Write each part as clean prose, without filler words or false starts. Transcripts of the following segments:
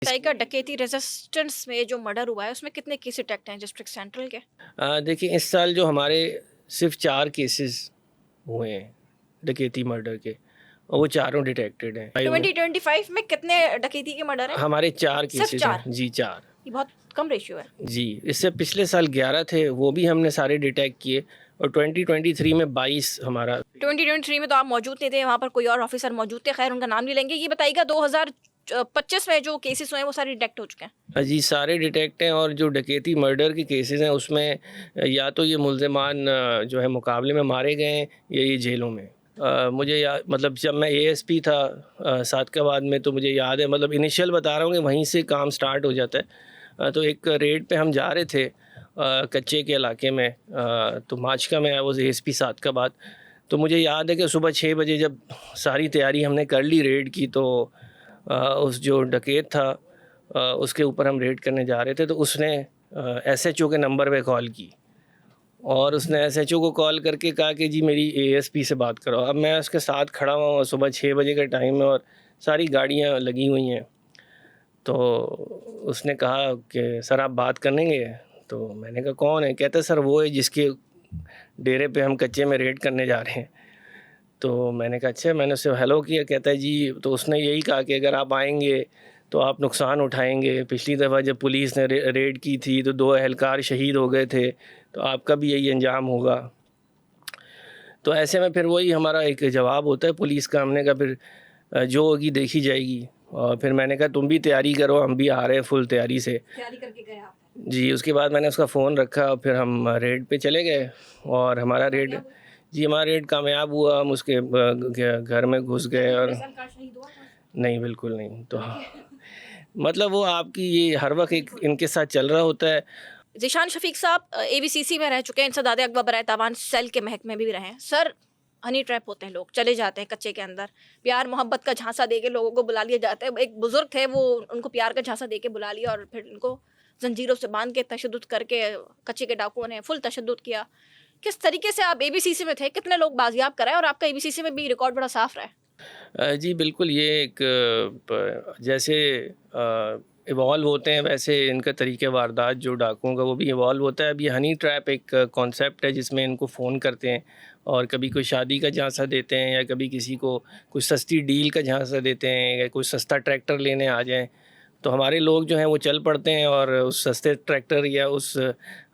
Tiger डकैती resistance में जो मर्डर हुआ है उसमें कितने केस डिटेक्ट हैं डिस्ट्रिक्ट सेंट्रल के? देखिए इस साल जो हमारे सिर्फ 4 केसेस हुए हैं डकैती मर्डर के, और वो चारों डिटेक्टेड हैं। 2025 में कितने डकैती के मर्डर हैं? हमारे 4 सिर्फ केसेस 4? हैं जी, 4 ये बहुत कम रेशियो है। जी। इससे पिछले साल 11 थे, वो भी हमने सारे डिटेक्ट किए, और 2023 में 22 हमारा। 2023 में तो आप मौजूद नहीं थे, वहाँ पर कोई और ऑफिसर मौजूद थे, खैर उनका नाम नहीं लेंगे। ये बताइएगा 2025 में जो केसेस हुए हैं वो सारे डिटेक्ट हो चुके हैं? जी सारे डिटेक्ट हैं, और जो डकैती मर्डर के केसेस हैं उसमें या तो ये मुल्ज़िमान जो है मुकाबले में मारे गए हैं या ये जेलों में। मुझे मतलब जब मैं एएसपी था सादकाबाद में, तो मुझे याद है, मतलब इनिशियल बता रहा हूँ कि वहीं से काम स्टार्ट हो जाता है। तो एक रेड पे हम जा रहे थे कच्चे के इलाके में, तो माचका में वो एएसपी सादकाबाद। तो मुझे याद है कि सुबह 6 बजे जब सारी तैयारी हमने कर ली रेड की, तो उस जो डकैत था उसके ऊपर हम रेड करने जा रहे थे, तो उसने एसएचओ के नंबर पे कॉल की, और उसने एसएचओ को कॉल करके कहा कि जी मेरी एएसपी से बात करो। अब मैं उसके साथ खड़ा हुआ हूँ, सुबह 6 बजे का टाइम है और सारी गाड़ियाँ लगी हुई हैं। तो उसने कहा कि सर आप बात करेंगे? तो मैंने कहा कौन है? कहता सर वो है जिसके डेरे पे हम कच्चे में रेड करने जा रहे हैं। तो मैंने कहा अच्छा। मैंने उससे हेलो किया, कहता है जी, तो उसने यही कहा कि अगर आप आएंगे तो आप नुकसान उठाएंगे। पिछली दफ़ा जब पुलिस ने रेड की थी तो 2 एहलकार शहीद हो गए थे, तो आपका भी यही अंजाम होगा। तो ऐसे में फिर वही हमारा एक जवाब होता है पुलिस का। हमने कहा फिर जो होगी देखी जाएगी, और फिर मैंने कहा तुम भी तैयारी करो, हम भी आ रहे हैं फुल तैयारी से। तैयारी करके गए आप? जी, उसके बाद मैंने उसका फ़ोन रखा और फिर हम रेड पे चले गए, और हमारा रेड जी हमारा रेड कामयाब हुआ। हम उसके घर में घुस गए, और शहीद हुआ था? नहीं बिल्कुल नहीं। तो मतलब वो आपकी ये हर वक्त एक इनके साथ चल रहा होता है। ज़ीशान शफीक साहब एबीसीसी में रह चुके हैं, इंसदाद अकबर बराए तावान सेल के महकमे में भी रहे हैं। सर हनी ट्रैप होते हैं, लोग चले जाते हैं कच्चे के अंदर, प्यार मोहब्बत का झांसा दे के लोगों को बुला लिया जाता है। एक बुजुर्ग थे, वो उनको प्यार का झांसा दे के बुला लिया और फिर उनको जंजीरों से बांध के तशद्दुद करके कच्चे के डाकुओं ने फुल तशद्दुद किया। किस तरीके से आप एबीसीसी में थे, कितने लोग बाजियाब कराए, और आपका एबीसीसी में भी रिकॉर्ड बड़ा साफ रहा है? जी बिल्कुल, ये एक जैसे इवॉल्व होते हैं वैसे इनका तरीक़े वारदात जो डाकुओं का वो भी इवॉल्व होता है। अब ये हनी ट्रैप एक कॉन्सेप्ट है जिसमें इनको फ़ोन करते हैं, और कभी कोई शादी का झांसा देते हैं, या कभी किसी को कुछ सस्ती डील का झांसा देते हैं, या कोई सस्ता ट्रैक्टर लेने आ जाएं। तो हमारे लोग जो हैं वो चल पड़ते हैं, और उस सस्ते ट्रैक्टर या उस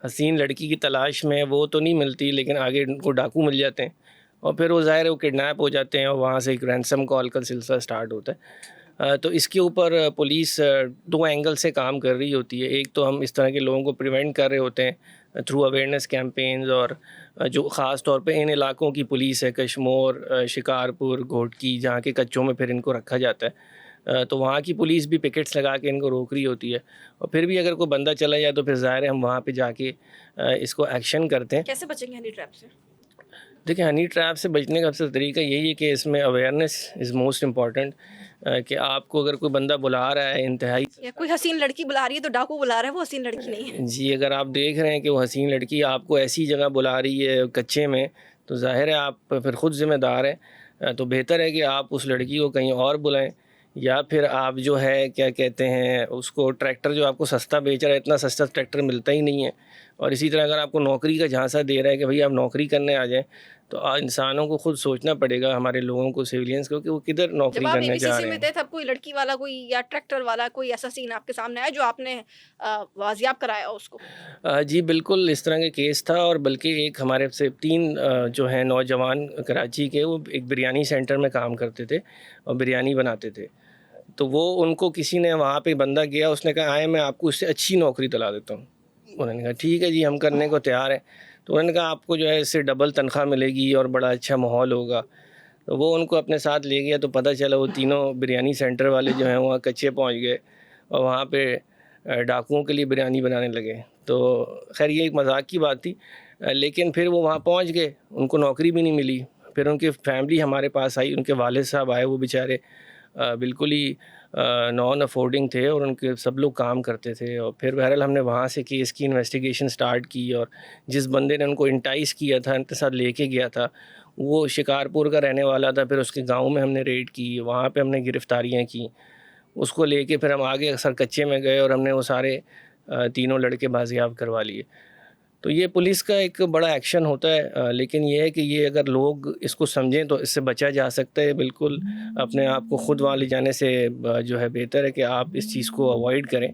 हसीन लड़की की तलाश में वो तो नहीं मिलती, लेकिन आगे उनको डाकू मिल जाते हैं, और फिर वो ज़ाहिर है वो किडनैप हो जाते हैं, और वहाँ से एक रैंसम कॉल का सिलसिला स्टार्ट होता है। तो इसके ऊपर पुलिस 2 एंगल से काम कर रही होती है। एक तो हम इस तरह के लोगों को प्रिवेंट कर रहे होते हैं थ्रू अवेयरनेस कैंपेन्स, और जो ख़ास तौर पे इन इलाकों की पुलिस है, कशमोर, शिकारपुर, घोटकी, जहाँ के कच्चों में फिर इनको रखा जाता है, तो वहाँ की पुलिस भी पिकेट्स लगा के इनको रोक रही होती है। और फिर भी अगर कोई बंदा चला जाए तो फिर ज़ाहिर है हम वहाँ पे जाके इसको एक्शन करते हैं। कैसे बचेंगे हनी ट्रैप से? देखिए हनी ट्रैप से बचने का सबसे तरीका यही है कि इसमें अवेयरनेस इज़ मोस्ट इम्पॉर्टेंट। कि आपको अगर कोई बंदा बुला रहा है इंतहाई, या कोई हसीन लड़की बुला रही है तो डाकू बुला रहा है, वो हसीन लड़की नहीं है। जी अगर आप देख रहे हैं कि वो हसीन लड़की आपको ऐसी जगह बुला रही है कच्चे में, तो ज़ाहिर है आप फिर ख़ुद ज़िम्मेदार हैं। तो बेहतर है कि आप उस लड़की को कहीं और बुलाएं, या फिर आप जो है क्या कहते हैं उसको ट्रैक्टर जो आपको सस्ता बेच रहा है, इतना सस्ता ट्रैक्टर मिलता ही नहीं है। और इसी तरह अगर आपको नौकरी का झांसा दे रहा है कि भाई आप नौकरी करने आ जाएं, तो इंसानों को खुद सोचना पड़ेगा, हमारे लोगों को, सिविलियंस को, कि वो किधर नौकरी जब आप करने जा एबीसीसी रहे में हैं। थे तब कोई लड़की वाला कोई या ट्रैक्टर वाला कोई ऐसा सीन आपके सामने आया जो आपने वाजियाब कराया उसको? जी बिल्कुल, इस तरह के केस था, और बल्कि एक हमारे से 3 जो हैं नौजवान कराची के, वो एक बिरयानी सेंटर में काम करते थे और बिरयानी बनाते थे। तो वो उनको किसी ने, वहाँ पे बंदा गया, उसने कहा आए मैं आपको इससे अच्छी नौकरी दिला देता हूँ। उन्होंने कहा ठीक है जी हम करने को तैयार हैं। तो उन्होंने कहा आपको जो है इससे डबल तनख्वाह मिलेगी और बड़ा अच्छा माहौल होगा। तो वो उनको अपने साथ ले गया, तो पता चला वो तीनों बिरयानी सेंटर वाले जो हैं वहाँ कच्चे पहुँच गए, और वहाँ पे डाकुओं के लिए बिरयानी बनाने लगे। तो खैर ये एक मजाक की बात थी, लेकिन फिर वो वहाँ पहुँच गए, उनको नौकरी भी नहीं मिली। फिर उनकी फैमिली हमारे पास आई, उनके वालिद साहब आए, वो बेचारे बिल्कुल ही नॉन अफोर्डिंग थे, और उनके सब लोग काम करते थे। और फिर बहरहाल हमने वहाँ से केस की इन्वेस्टिगेशन स्टार्ट की, और जिस बंदे ने उनको इंटाइस किया था, उनके साथ लेके गया था, वो शिकारपुर का रहने वाला था। फिर उसके गांव में हमने रेड की, वहाँ पे हमने गिरफ़्तारियाँ की। اس کو لے کے پھر ہم آگے سر کچے میں گئے اور ہم نے وہ سارے تینوں لڑکے بازیاب کروا لیے. تو یہ پولیس کا ایک بڑا ایکشن ہوتا ہے, لیکن یہ ہے کہ یہ اگر لوگ اس کو سمجھیں تو اس سے بچا جا سکتا ہے. بالکل اپنے آپ کو خود وہاں لے جانے سے جو ہے بہتر ہے کہ آپ اس چیز کو اوائڈ کریں.